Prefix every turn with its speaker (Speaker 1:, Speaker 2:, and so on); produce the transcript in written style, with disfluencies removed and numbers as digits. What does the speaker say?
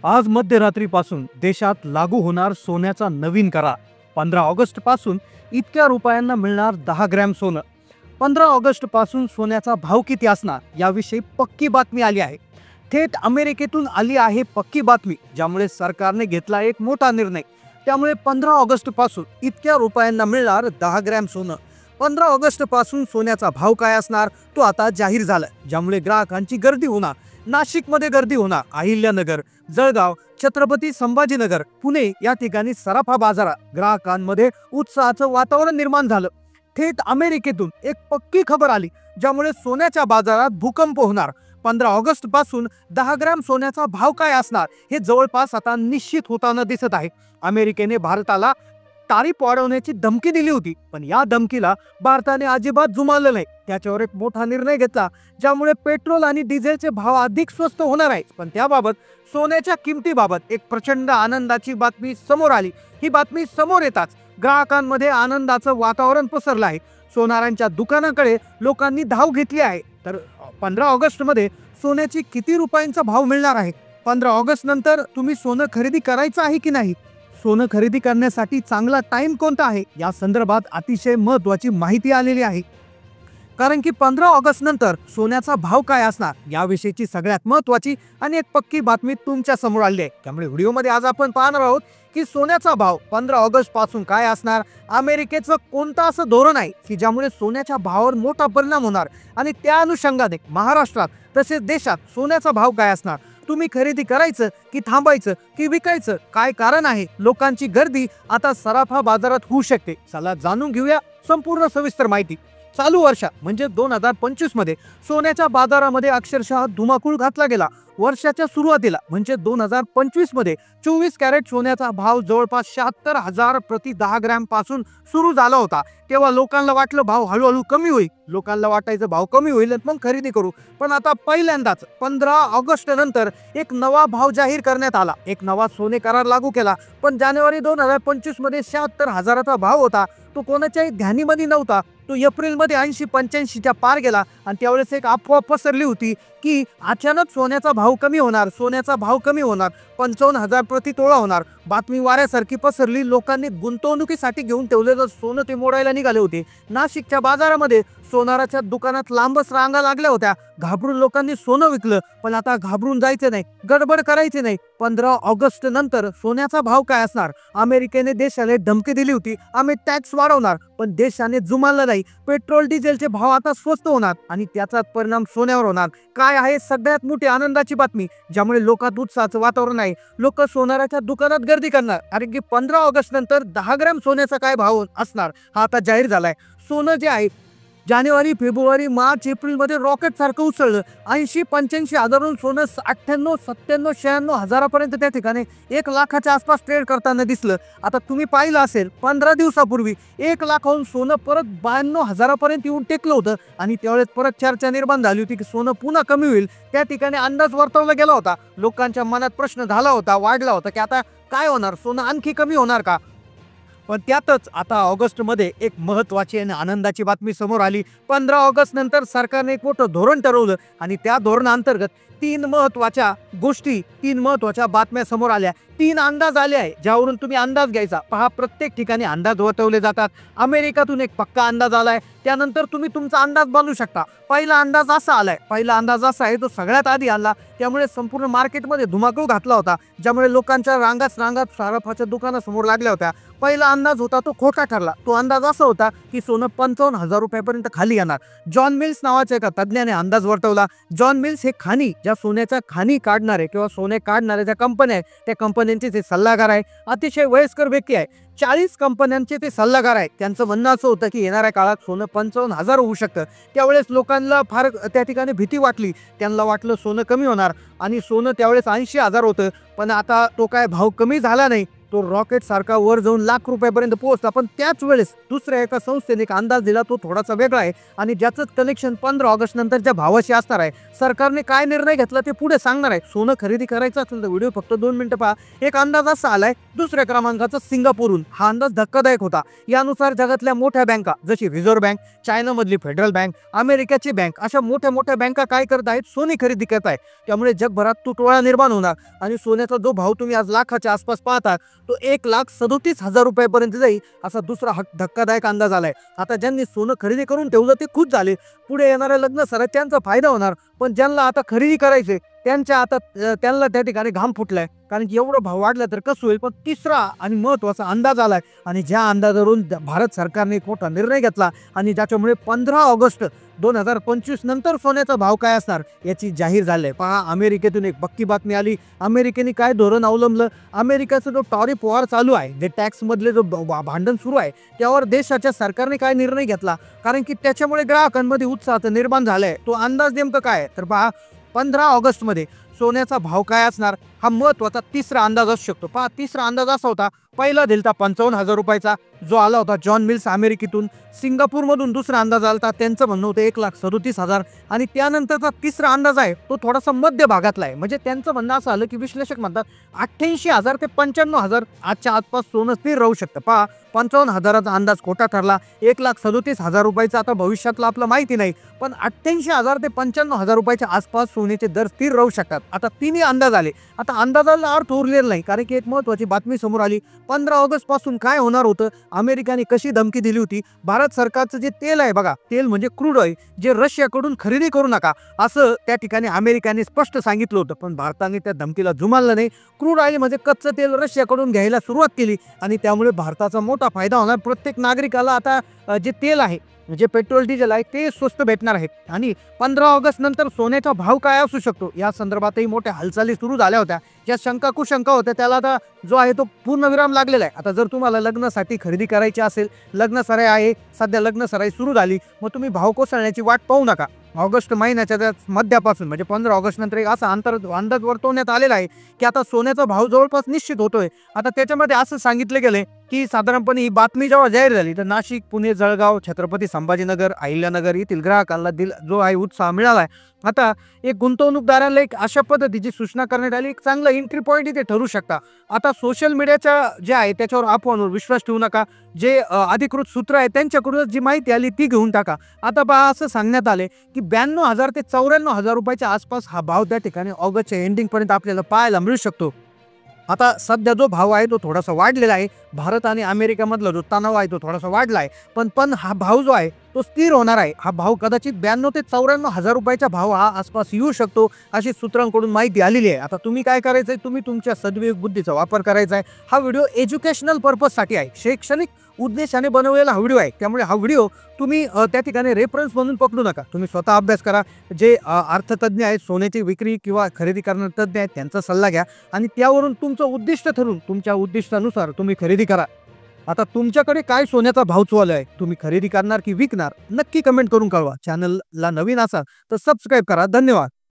Speaker 1: आज मध्यरात्रीपासून देशात लागू होणार सोन्याचा नवीन करार. 15 ऑगस्ट पासून इतक्या रुपयांना मिळणार 10 ग्रॅम सोनं. 15 ऑगस्ट पासून सोन्याचा भाव किती असणार याविषयी पक्की बातमी आली आहे. थेट अमेरिकेतून आली आहे पक्की बातमी, ज्यामुळे सरकारने घेतला एक मोठा निर्णय. त्यामुळे 15 ऑगस्ट पासून इतक्या रुपयांना मिळणार 10 ग्रॅम सोनं. 15 ऑगस्ट पासून सोन्याचा भाव काय असणार तो आता जाहीर झाला, ज्यामुळे ग्राहकांची गर्दी होणार. नाशिकमध्ये गर्दी होणार. अहिल्यानगर, जळगाव, छत्रपती संभाजीनगर, पुणे या ठिकाणी सराफा बाजारात ग्राहकांमध्ये उत्साहाचं वातावरण निर्माण झालं. थेट अमेरिकेतून एक पक्की खबर आली, ज्यामुळे सोन्याच्या बाजारात भूकंप होणार. 15 ऑगस्ट पासून 10 ग्रॅम सोन्याचा भाव काय असणार हे जवळपास आता निश्चित होताना दिसत आहे. अमेरिकेने भारताला तारीफ वाढवण्याची धमकी दिली होती, पण या धमकीला भारताने अजिबात जुमानलं नाही. त्याच्यावर एक मोठा निर्णय घेतला, ज्यामुळे पेट्रोल आणि डिझेलचे भाव अधिक स्वस्त होणार आहेत. पण त्याबाबत सोन्याच्या किमतीबाबत एक प्रचंड आनंदाची बातमी समोर आली. ही बातमी समोर येताच ग्राहकांमध्ये आनंदाचं वातावरण पसरलं आहे. सोनारांच्या दुकानाकडे लोकांनी धाव घेतली आहे. तर 15 ऑगस्ट मध्ये सोन्याची किती रुपयांचा भाव मिळणार आहे? 15 ऑगस्ट नंतर तुम्ही सोनं खरेदी करायचं आहे की नाही? सोनं खरेदी करण्यासाठी चांगला टाइम कोणता आहे या संदर्भात अतिशय महत्त्वाची माहिती आलेली आहे. कारण की 15 ऑगस्ट नंतर सोन्याचा भाव काय असणार याविषयीची सगळ्यात महत्त्वाची आणि एक पक्की बातमी तुमच्या समोर आली आहे. त्यामुळे व्हिडिओमध्ये आज आपण पाहणार आहोत की सोन्याचा भाव 15 ऑगस्ट पासून काय असणार, अमेरिकेचं कोणतं असं धोरण आहे की ज्यामुळे सोन्याच्या भावावर मोठा परिणाम होणार, आणि त्या अनुषंगाने महाराष्ट्रात तसेच देशात सोन्याचा भाव काय असणार. तुम्ही खरेदी करायचं की थांबायचं की विकायचं, काय कारण आहे लोकांची गर्दी आता सराफा बाजारात होऊ शकते? चला जाणून घेऊया संपूर्ण सविस्तर माहिती. चालू वर्षात म्हणजे 2025 मध्ये सोन्याच्या बाजारामध्ये अक्षरशः धुमाकूळ घातला गेला. वर्षाच्या सुरुवातीला म्हणजे 2025 मध्ये 24 कॅरेट सोन्याचा भाव जवळपास 76,000 प्रति 10 ग्रॅम पासून सुरू झाला होता. तेव्हा लोकांना वाटलं भाव हळूहळू कमी होईल. लोकांना वाटायचं भाव कमी होईल मग खरेदी करू. पण आता पहिल्यांदाच 15 ऑगस्ट नंतर एक नवा भाव जाहीर करण्यात आला. एक नवा सोने करार लागू केला. पण जानेवारी 2025 मध्ये 76,000चा भाव होता. तो कोणाच्याही ध्यानीमध्ये नव्हता. तो एप्रिलमध्ये 80-85च्या पार गेला. आणि त्यावेळेस एक अफवा पसरली होती की अचानक सोन्याचा भाव कमी होणार, सोन्याचा भाव कमी होणार, 55,000 प्रति तोळा होणार. बातमी वाऱ्यासारखी पसरली. लोकांनी गुंतवणुकीसाठी घेऊन ठेवलेलं सोनं ते मोडायला निघाले होते. नाशिकच्या बाजारामध्ये सोनाराच्या दुकानात लांबच रांगा लागल्या होत्या. घाबरून लोकांनी सोनं विकलं. पण आता घाबरून जायचं नाही, गडबड करायची नाही. 15 ऑगस्ट नंतर सोन्याचा भाव काय असणार? अमेरिकेने देशाला धमकी दिली होती, आम्ही टॅक्स वाढवणार, पण देशाने जुमानलं नाही. पेट्रोल डिझेलचे भाव आता स्वस्त होणार आणि त्याचाच परिणाम सोन्यावर होणार. काय आहे सगळ्यात मोठी आनंदाची बातमी, ज्यामुळे लोकांत उत्साहाचं वातावरण आहे. लोक सोनाराच्या दुकानात गर्दी करणार. कारण की 15 ऑगस्ट नंतर 10 ग्रॅम सोन्याचा काय भाव असणार हा आता जाहीर झालाय. सोनं जे आहे जानेवारी, फेब्रुवारी, मार्च, एप्रिलमध्ये रॉकेट सारखं उसळलं. 80-85 हजारून सोनं 98, 97, 96 हजारापर्यंत त्या ठिकाणी 1 लाखाच्या आसपास ट्रेड करताना दिसलं. आता तुम्ही पाहिलं असेल 15 दिवसापूर्वी 1 लाखाहून सोनं परत 92 हजारापर्यंत येऊन टेकलं होतं. आणि त्यावेळेस परत चर्चा निर्माण झाली होती की सोनं पुन्हा कमी होईल. त्या ठिकाणी अंदाज वर्तवला गेला होता. लोकांच्या मनात प्रश्न झाला होता, वाढला होता की आता काय होणार, सोनं आणखी कमी होणार का? पण त्यातच आता ऑगस्टमध्ये एक महत्त्वाची आणि आनंदाची बातमी समोर आली. 15 ऑगस्ट नंतर सरकारने एक मोठं धोरण ठरवलं आणि त्या धोरणाअंतर्गत 3 महत्त्वाच्या गोष्टी, 3 महत्त्वाच्या बातम्या समोर आल्या. 3 अंदाज आले आहे, ज्यावरून तुम्ही अंदाज घ्यायचा. पहा, प्रत्येक ठिकाणी अंदाज वर्तवले जातात. अमेरिकेतून एक पक्का अंदाज आलाय, त्यानंतर तुम्ही तुमचा अंदाज बांधू शकता. पहिला अंदाज असा आलाय, पहिला अंदाज असा आहे तो सगळ्यात आधी आला, त्यामुळे संपूर्ण मार्केटमध्ये धुमाकूळ घातला होता, ज्यामुळे लोकांच्या रांगात सराफाच्या दुकानासमोर लागल्या होत्या. पहिला अंदाज होता तो खोटा ठरला. तो अंदाज असा होता की सोनं 55,000 रुपयापर्यंत खाली येणार. जॉन मिल्स नावाच्या एका तज्ज्ञाने अंदाज वर्तवला. जॉन मिल्स हे खाणी, ज्या सोन्याच्या खाणी काढणारे किंवा सोने काढणारे ज्या कंपन्या आहेत त्या कंपन्यांचे ते सल्लागार आहे. अतिशय वयस्कर व्यक्ती आहे. 40 कंपन्यांचे ते सल्लागार आहेत. त्यांचं म्हणणं असं होतं की येणाऱ्या काळात सोनं 55,000 होऊ शकतं. त्यावेळेस लोकांना फार त्या ठिकाणी भीती वाटली. त्यांना वाटलं सोनं कमी होणार आणि सोनं त्यावेळेस 80,000 होतं. पण आता तो काय भाव कमी झाला नाही. तो रॉकेट सारखा वर जाऊन लाख रुपयापर्यंत पोहोचला. पण त्याच वेळेस दुसऱ्या एका संस्थेने एक अंदाज दिला, तो थोडासा वेगळा आहे आणि ज्याचं कनेक्शन 15 ऑगस्ट नंतरच्या भावाशी असणार आहे. सरकारने काय निर्णय घेतला ते पुढे सांगणार आहे. सोनं खरेदी करायचं असेल तर व्हिडिओ फक्त 2 मिनिटं पहा. एक अंदाज असा आलाय दुसऱ्या क्रमांकाचा सिंगापूरहून. हा अंदाज धक्कादायक होता. यानुसार जगातल्या मोठ्या बँका जशी रिझर्व्ह बँक, चायनामधली फेडरल बँक, अमेरिकेची बँक अशा मोठ्या मोठ्या बँका काय करत आहेत, सोने खरेदी करत आहेत. त्यामुळे जगभरात तुटवडा निर्माण होणार आणि सोन्याचा जो भाव तुम्ही आज लाखाच्या आसपास पाहता तो 1,37,000 रुपयापर्यंत जाईल असा दुसरा धक्कादायक अंदाज आलाय. आता ज्यांनी सोनं खरेदी करून ठेवलं ते खुश झाले. पुढे येणाऱ्या लग्न सरात त्यांचा फायदा होणार. पण ज्यांना आता खरेदी करायचे त्यांना त्या ठिकाणी घाम फुटलाय, कारण की एवढं भाव वाढला तर कसं होईल. पण तिसरा आणि महत्वाचा अंदाज आलाय आणि ज्या अंदाजावरून भारत सरकारने एक मोठा निर्णय घेतला आणि ज्याच्यामुळे 15 ऑगस्ट 2025 नंतर सोन्याचा भाव काय असणार याची जाहीर झाले. पहा, अमेरिकेतून एक पक्की बातमी आली. अमेरिकेने काय धोरण अवलंबलं. अमेरिकेचा जो टॉरिफ वॉर चालू आहे, जे टॅक्स मधले जो भांडण सुरू आहे, त्यावर देशाच्या सरकारने काय निर्णय घेतला, कारण की त्याच्यामुळे ग्राहकांमध्ये उत्साह निर्माण झालाय. तो अंदाज नेमका काय तर पहा, 15 ऑगस्ट मध्ये सोन्याचा भाव काय असणार हा महत्वाचा तिसरा अंदाज असू शकतो. पहा, तिसरा अंदाज असा होता. पहिला दिलता 55,000 रुपयाचा जो आला होता जॉन मिल्स अमेरिकेतून. सिंगापूरमधून दुसरा अंदाज आला, त्यांचं म्हणणं होतं 1,37,000 आणि त्यानंतरचा तिसरा अंदाज आहे तो थोडासा मध्य भागातला आहे. म्हणजे त्यांचं म्हणणं असं आलं की विश्लेषक म्हणतात 88,000 ते 95,000 आजच्या आसपास सोनं स्थिर राहू शकतं. पहा, 55,000चा अंदाज खोटा ठरला. 1,37,000 रुपयाचा आता भविष्यातला आपलं माहिती नाही, पण 88,000 ते 95,000 रुपयाच्या आसपास सोन्याचे दर स्थिर राहू शकतात. आता तिन्ही अंदाज आले. आता अंदाजाला अर्थ उरलेला नाही, कारण की एक महत्वाची बातमी समोर आली. 15 ऑगस्ट पासून काय होणार होतं, अमेरिकेने कशी धमकी दिली होती. भारत सरकारचं जे तेल आहे बघा, तेल म्हणजे क्रूड ऑइल, जे रशियाकडून खरेदी करू नका असं त्या ठिकाणी अमेरिकेने स्पष्ट सांगितलं होतं. पण भारताने त्या धमकीला जुमानलं नाही. क्रूड ऑइल म्हणजे कच्चं तेल रशियाकडून घ्यायला सुरुवात केली आणि त्यामुळे भारताचा मोठा फायदा होणार. प्रत्येक नागरिकाला आता जे तेल आहे, जे पेट्रोल डिझेल आहे ते स्वस्त भेटणार आहे. आणि 15 ऑगस्ट नंतर सोन्याचा भाव काय असू शकतो या संदर्भातही मोठ्या हालचाली सुरू झाल्या होत्या. ज्या शंका कुशंका होत्या त्याला आता जो आहे तो पूर्णविराम लागलेला आहे. आता जर तुम्हाला लग्नासाठी खरेदी करायची असेल, लग्न सराई आहे, सध्या लग्न सराई सुरू झाली, मग तुम्ही भाव कोसळण्याची वाट पाहू नका. ऑगस्ट महिन्याच्या मध्यापासून म्हणजे 15 ऑगस्ट नंतर एक असा अंदाज वर्तवण्यात आलेला आहे की आता सोन्याचा भाव जवळपास निश्चित होतोय. आता त्याच्यामध्ये असं सांगितलं गेलंय की साधारणपणे ही बातमी जेव्हा जाहीर झाली तर नाशिक, पुणे, जळगाव, छत्रपती संभाजीनगर, अहिल्यानगर येथील ग्राहकांना जो आहे उत्साह मिळालाय. आता एक गुंतवणूकदारांना एक अशा पद्धतीची सूचना करण्यात आली, एक चांगला एंट्री पॉईंट इथे ठरू शकता. आता सोशल मीडियाच्या जे आहे त्याच्यावर अफवांवर विश्वास ठेवू नका. जे अधिकृत सूत्र आहे त्यांच्याकडूनच जी माहिती आली ती घेऊन टाका. आता पहा, असं सांगण्यात आले की 92,000 ते 94,000 रुपयाच्या आसपास हा भाव त्या ठिकाणी ऑगस्टच्या एंडिंग पर्यंत आपल्याला पाहायला मिळू शकतो. आता सध्या जो भाव आहे तो थोडासा वाढलेला आहे. भारत आणि अमेरिकेमधला जो तणाव आहे तो थोडासा वाढला आहे. पण हा भाव जो आहे तो स्थिर होणार आहे. हा भाव कदाचित 92,000 ते 94,000 रुपयाचा भाव हा आसपास येऊ शकतो अशी सूत्रांकडून माहिती आलेली आहे. आता तुम्ही काय करायचंय, तुम्ही तुमच्या सद्विवेक बुद्धीचा वापर करायचा आहे. हा व्हिडिओ एज्युकेशनल पर्पजसाठी आहे, शैक्षणिक उद्देशाने बनवलेला हा व्हिडिओ आहे. त्यामुळे हा व्हिडिओ तुम्ही त्या ठिकाणी रेफरन्स म्हणून पकडू नका. तुम्ही स्वतः अभ्यास करा. जे अर्थतज्ञ आहेत, सोन्याची विक्री किंवा खरेदी करणारे तज्ञ आहेत, त्यांचा सल्ला घ्या आणि त्यावरून तुमचं उद्दिष्ट ठरवून तुमच्या उद्दिष्टानुसार तुम्ही खरेदी करा. आता तुमच्याकडे काय सोन्याचा भाव चालू आहे, तुम्ही खरेदी करणार की विकणार, नक्की कमेंट करून कळवा. चॅनलला नवीन असाल तर सबस्क्राईब करा. धन्यवाद.